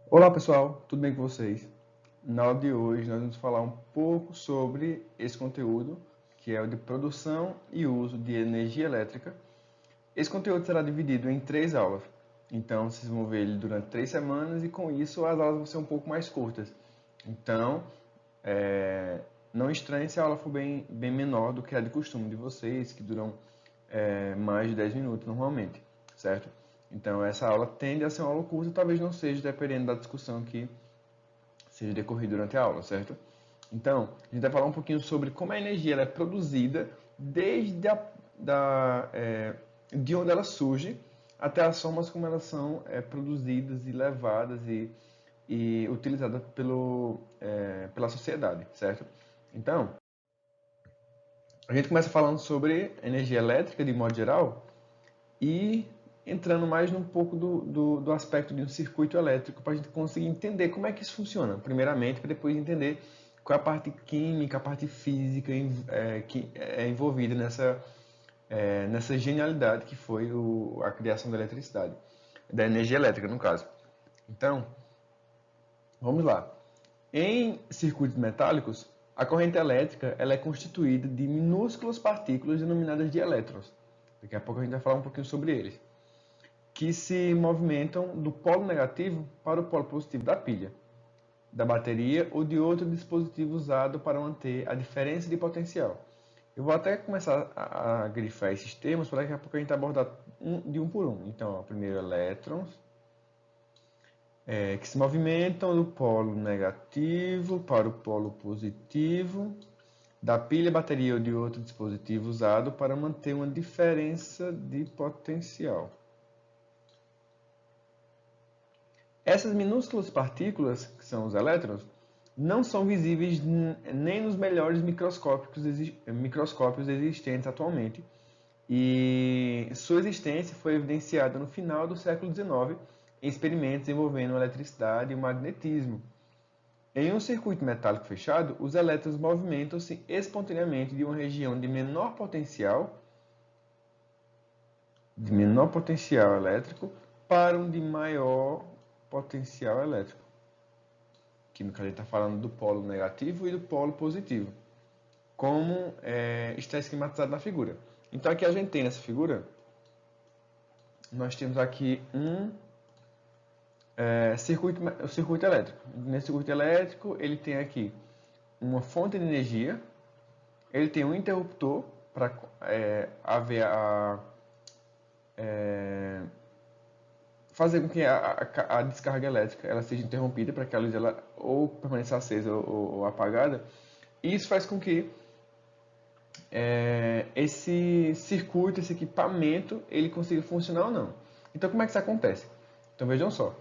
Olá pessoal, tudo bem com vocês? Na aula de hoje nós vamos falar um pouco sobre esse conteúdo, que é o de produção e uso de energia elétrica. Esse conteúdo será dividido em 3 aulas, então vocês vão ver ele durante 3 semanas e com isso as aulas vão ser um pouco mais curtas. Então, não estranhe se a aula for bem menor do que a de costume de vocês, que duram mais de 10 minutos normalmente, certo? Então essa aula tende a ser uma aula curta, talvez não seja, dependendo da discussão que seja decorrida durante a aula, certo? Então, a gente vai falar um pouquinho sobre como a energia ela é produzida desde de onde ela surge até as formas como elas são produzidas e levadas e utilizadas pela sociedade, certo? Então, a gente começa falando sobre energia elétrica de modo geral e entrando mais num pouco do aspecto de um circuito elétrico para a gente conseguir entender como é que isso funciona, primeiramente, para depois entender qual é a parte química, a parte física que é envolvida nessa genialidade que foi a criação da eletricidade, da energia elétrica, no caso. Então, vamos lá. Em circuitos metálicos, a corrente elétrica ela é constituída de minúsculas partículas denominadas de elétrons. Daqui a pouco a gente vai falar um pouquinho sobre eles, que se movimentam do polo negativo para o polo positivo da pilha, da bateria ou de outro dispositivo usado para manter a diferença de potencial. Eu vou até começar a grifar esses termos para daqui a pouco a gente abordar de um por um. Então, primeiro elétrons, que se movimentam do polo negativo para o polo positivo, da pilha, bateria ou de outro dispositivo usado para manter uma diferença de potencial. Essas minúsculas partículas, que são os elétrons, não são visíveis nem nos melhores microscópios existentes atualmente, e sua existência foi evidenciada no final do século XIX em experimentos envolvendo eletricidade e o magnetismo. Em um circuito metálico fechado, os elétrons movimentam-se espontaneamente de uma região de menor potencial elétrico para um de maior potencial elétrico. Química, a gente está falando do polo negativo e do polo positivo, como está esquematizado na figura. Então aqui a gente tem nessa figura, nós temos aqui o circuito elétrico. Nesse circuito elétrico ele tem aqui uma fonte de energia, ele tem um interruptor para haver fazer com que a descarga elétrica ela seja interrompida para que a luz ela ou permaneça acesa ou apagada. E isso faz com que esse circuito, esse equipamento, ele consiga funcionar ou não. Então, como é que isso acontece? Então, vejam só.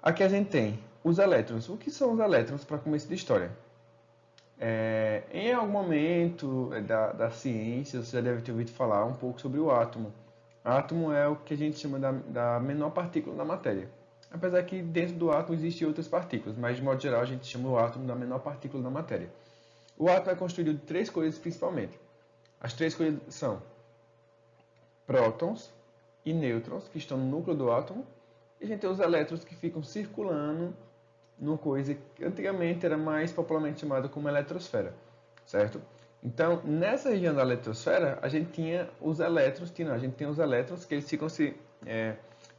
Aqui a gente tem os elétrons. O que são os elétrons para começo de história? Em algum momento da ciência, você já deve ter ouvido falar um pouco sobre o átomo. Átomo é o que a gente chama da menor partícula da matéria. Apesar que dentro do átomo existem outras partículas, mas de modo geral a gente chama o átomo da menor partícula da matéria. O átomo é constituído de 3 coisas principalmente. As 3 coisas são prótons e nêutrons, que estão no núcleo do átomo, e a gente tem os elétrons que ficam circulando numa coisa que antigamente era mais popularmente chamada como eletrosfera, certo? Então, nessa região da eletrosfera, a gente tinha os elétrons, a gente tem os elétrons que eles ficam se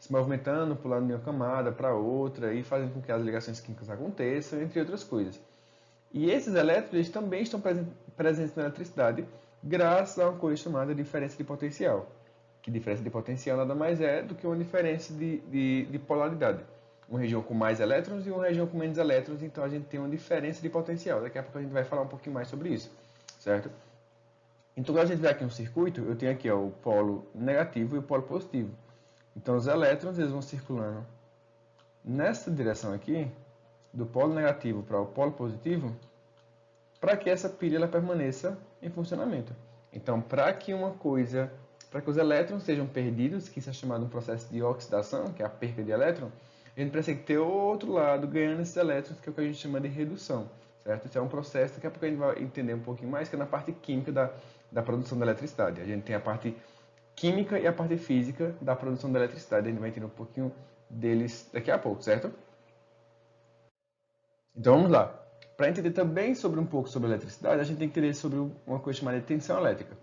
movimentando, pulando de uma camada para outra e fazendo com que as ligações químicas aconteçam, entre outras coisas. E esses elétrons eles também estão presentes na eletricidade graças a uma coisa chamada diferença de potencial. Que diferença de potencial nada mais é do que uma diferença de polaridade. Uma região com mais elétrons e uma região com menos elétrons, então a gente tem uma diferença de potencial. Daqui a pouco a gente vai falar um pouquinho mais sobre isso, certo? Então, quando a gente vê aqui um circuito, eu tenho aqui o polo negativo e o polo positivo. Então, os elétrons eles vão circulando nessa direção aqui, do polo negativo para o polo positivo, para que essa pilha ela permaneça em funcionamento. Então, para que os elétrons sejam perdidos, que isso é chamado um processo de oxidação, que é a perda de elétron, a gente precisa ter outro lado ganhando esses elétrons, que é o que a gente chama de redução, certo? Isso é um processo, daqui a pouco a gente vai entender um pouquinho mais, que é na parte química da produção da eletricidade. A gente tem a parte química e a parte física da produção da eletricidade, a gente vai entender um pouquinho deles daqui a pouco, certo? Então vamos lá. Para entender também sobre um pouco sobre eletricidade, a gente tem que entender sobre uma coisa chamada de tensão elétrica.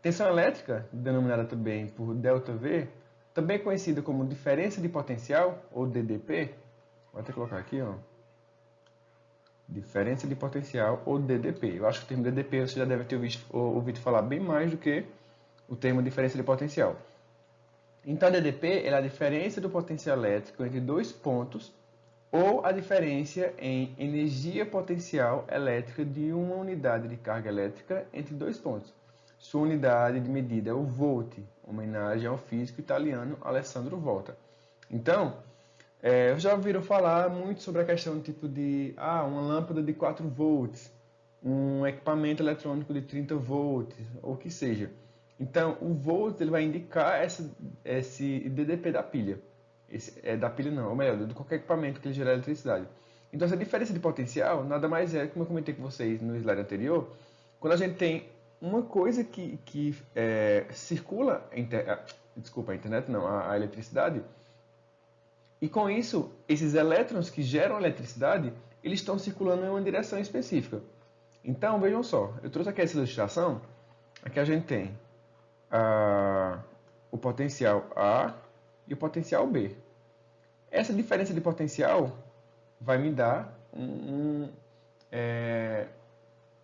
Tensão elétrica, denominada também por ΔV, também conhecida como diferença de potencial, ou DDP, vou até colocar aqui, ó, diferença de potencial, ou DDP. Eu acho que o termo DDP você já deve ter ouvido falar bem mais do que o termo diferença de potencial. Então, a DDP é a diferença do potencial elétrico entre dois pontos ou a diferença em energia potencial elétrica de uma unidade de carga elétrica entre dois pontos. Sua unidade de medida é o volt, homenagem ao físico italiano Alessandro Volta. Então, já ouviram falar muito sobre a questão tipo de uma lâmpada de 4 volts, um equipamento eletrônico de 30 volts, ou o que seja. Então, o volt ele vai indicar esse DDP da pilha. Da pilha não, ou melhor, de qualquer equipamento que ele gera eletricidade. Então, essa diferença de potencial nada mais é, como eu comentei com vocês no slide anterior, quando a gente tem uma coisa que circula, a internet não, a eletricidade, e com isso, esses elétrons que geram eletricidade, eles estão circulando em uma direção específica. Então, vejam só, eu trouxe aqui essa ilustração, aqui a gente tem o potencial A e o potencial B. Essa diferença de potencial vai me dar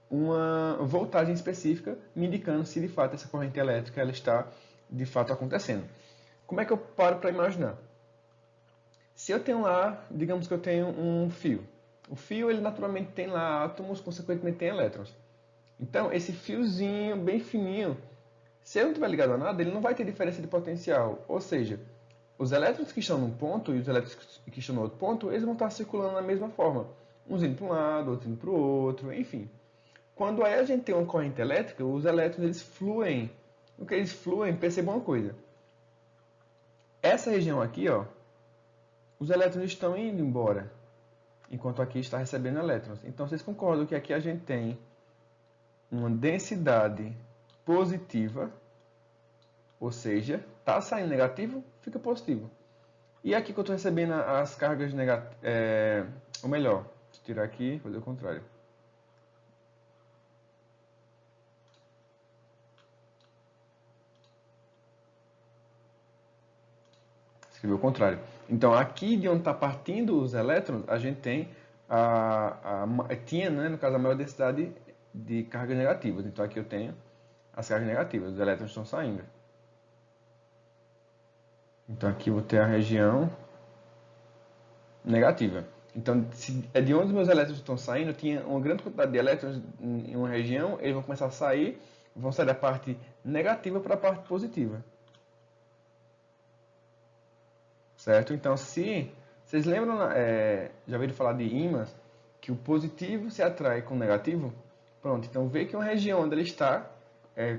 uma voltagem específica, me indicando se de fato essa corrente elétrica ela está de fato acontecendo. Como é que eu paro para imaginar? Se eu tenho lá, digamos que eu tenho um fio. O fio, ele naturalmente tem lá átomos, consequentemente tem elétrons. Então, esse fiozinho bem fininho, se ele não estiver ligado a nada, ele não vai ter diferença de potencial. Ou seja, os elétrons que estão num ponto e os elétrons que estão no outro ponto, eles vão estar circulando da mesma forma. Uns indo para um lado, outros indo para o outro, enfim. Quando aí a gente tem uma corrente elétrica, os elétrons eles fluem. No que eles fluem, percebam uma coisa. Essa região aqui, ó, os elétrons estão indo embora, enquanto aqui está recebendo elétrons. Então, vocês concordam que aqui a gente tem uma densidade positiva, ou seja, está saindo negativo, fica positivo. E aqui que eu estou recebendo as cargas negativas, ou melhor, deixa eu tirar aqui e fazer o contrário. Escrever o contrário. Então, aqui de onde está partindo os elétrons, a gente tem tinha, né, no caso, a maior densidade de cargas negativas. Então, aqui eu tenho as cargas negativas, os elétrons estão saindo. Então, aqui eu vou ter a região negativa. Então, se é de onde os meus elétrons estão saindo, eu tinha uma grande quantidade de elétrons em uma região, eles vão começar a sair, vão sair da parte negativa para a parte positiva. Certo? Então, se vocês lembram, já ouviram falar de ímãs, que o positivo se atrai com o negativo? Pronto, então vê que uma região onde ele está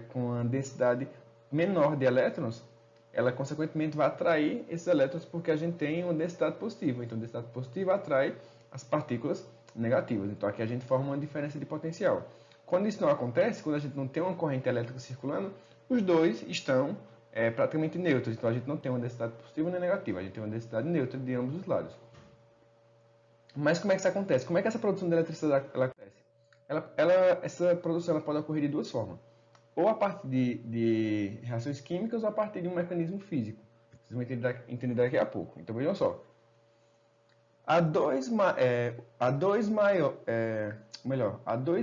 com uma densidade menor de elétrons, ela consequentemente vai atrair esses elétrons porque a gente tem uma densidade positiva. Então, a densidade positiva atrai as partículas negativas. Então, aqui a gente forma uma diferença de potencial. Quando isso não acontece, quando a gente não tem uma corrente elétrica circulando, os dois estão praticamente neutros. Então, a gente não tem uma densidade positiva nem negativa. A gente tem uma densidade neutra de ambos os lados. Mas como é que isso acontece? Como é que essa produção de eletricidade ela acontece? Essa produção ela pode ocorrer de duas formas. Ou a partir de reações químicas ou a partir de um mecanismo físico. Vocês vão entender daqui a pouco. Então, vejam só. Há dois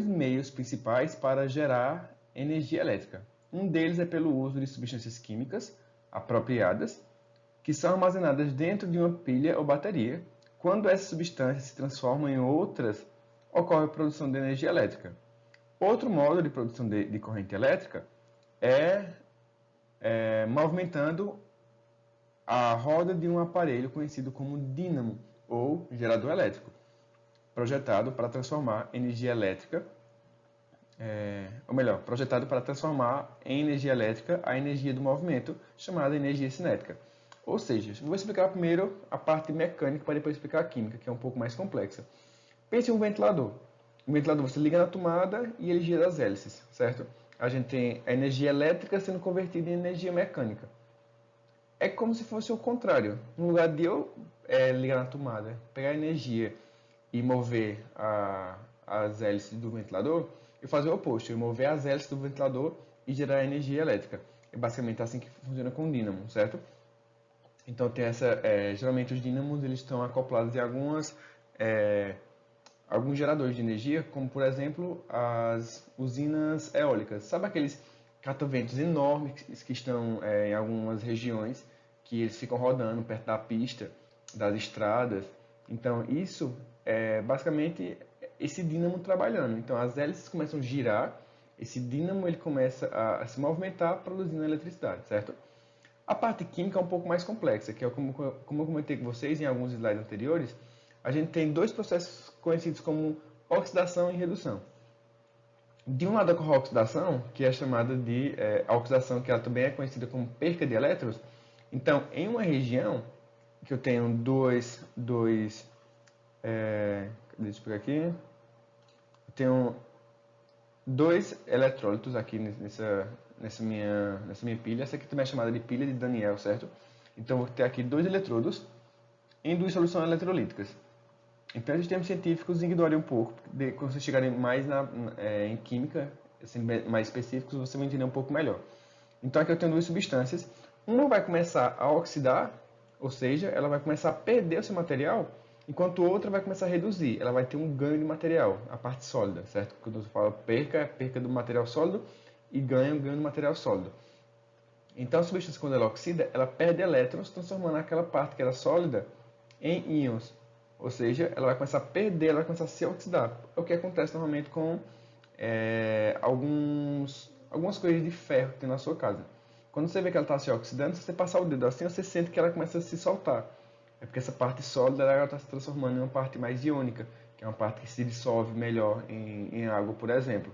meios principais para gerar energia elétrica. Um deles é pelo uso de substâncias químicas apropriadas, que são armazenadas dentro de uma pilha ou bateria. Quando essas substâncias se transformam em outras, ocorre a produção de energia elétrica. Outro modo de produção de corrente elétrica é movimentando a roda de um aparelho conhecido como dínamo ou gerador elétrico, projetado para transformar energia elétrica, projetado para transformar em energia elétrica a energia do movimento, chamada energia cinética. Ou seja, vou explicar primeiro a parte mecânica para depois explicar a química, que é um pouco mais complexa. Pense em um ventilador. O ventilador você liga na tomada e ele gira as hélices, certo? A gente tem a energia elétrica sendo convertida em energia mecânica. É como se fosse o contrário. No lugar de eu ligar na tomada, pegar a energia e mover as hélices do ventilador, eu fazer o oposto, eu mover as hélices do ventilador e gerar energia elétrica. É basicamente assim que funciona com o dínamo, certo? Então tem geralmente os dínamos eles estão acoplados em alguns geradores de energia, como por exemplo as usinas eólicas. Sabe aqueles cataventos enormes que estão em algumas regiões, que eles ficam rodando perto da pista, das estradas? Então isso é basicamente esse dínamo trabalhando. Então as hélices começam a girar, esse dínamo ele começa a se movimentar produzindo eletricidade, certo? A parte química é um pouco mais complexa, que é como eu comentei com vocês em alguns slides anteriores, a gente tem dois processos conhecidos como oxidação e redução. De um lado ocorre a oxidação, que é chamada de a oxidação, que ela também é conhecida como perca de elétrons. Então, em uma região que eu tenho deixa eu pegar aqui, eu tenho dois eletrólitos aqui nessa minha pilha. Essa aqui também é chamada de pilha de Daniel, certo? Então, eu vou ter aqui dois eletrodos em duas soluções eletrolíticas. Então, esses termos científicos ignorem um pouco. Quando vocês chegarem mais em química, assim, mais específicos, você vai entender um pouco melhor. Então, aqui eu tenho duas substâncias. Uma vai começar a oxidar, ou seja, ela vai começar a perder o seu material, enquanto a outra vai começar a reduzir. Ela vai ter um ganho de material, a parte sólida, certo? Quando eu falo perca, é perca do material sólido e ganho do material sólido. Então, a substância, quando ela oxida, ela perde elétrons, transformando aquela parte que era sólida em íons. Ou seja, ela vai começar a perder, ela vai começar a se oxidar. É o que acontece normalmente com algumas coisas de ferro que tem na sua casa. Quando você vê que ela está se oxidando, se você passar o dedo assim, você sente que ela começa a se soltar. É porque essa parte sólida está se transformando em uma parte mais iônica, que é uma parte que se dissolve melhor em água, por exemplo.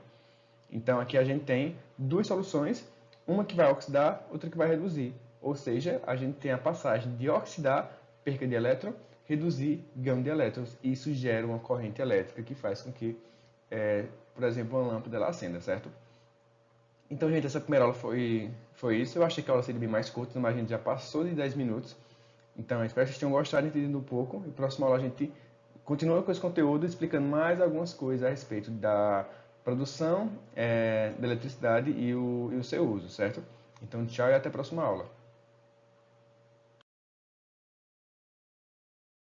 Então aqui a gente tem duas soluções, uma que vai oxidar, outra que vai reduzir. Ou seja, a gente tem a passagem de oxidar, perca de elétron, reduzir, ganho de elétrons. E isso gera uma corrente elétrica que faz com que, por exemplo, uma lâmpada ela acenda, certo? Então, gente, essa primeira aula foi isso. Eu achei que a aula seria bem mais curta, mas a gente já passou de 10 minutos. Então, eu espero que vocês tenham gostado e entendido um pouco. E na próxima aula a gente continua com esse conteúdo, explicando mais algumas coisas a respeito da produção da eletricidade e o seu uso, certo? Então, tchau e até a próxima aula.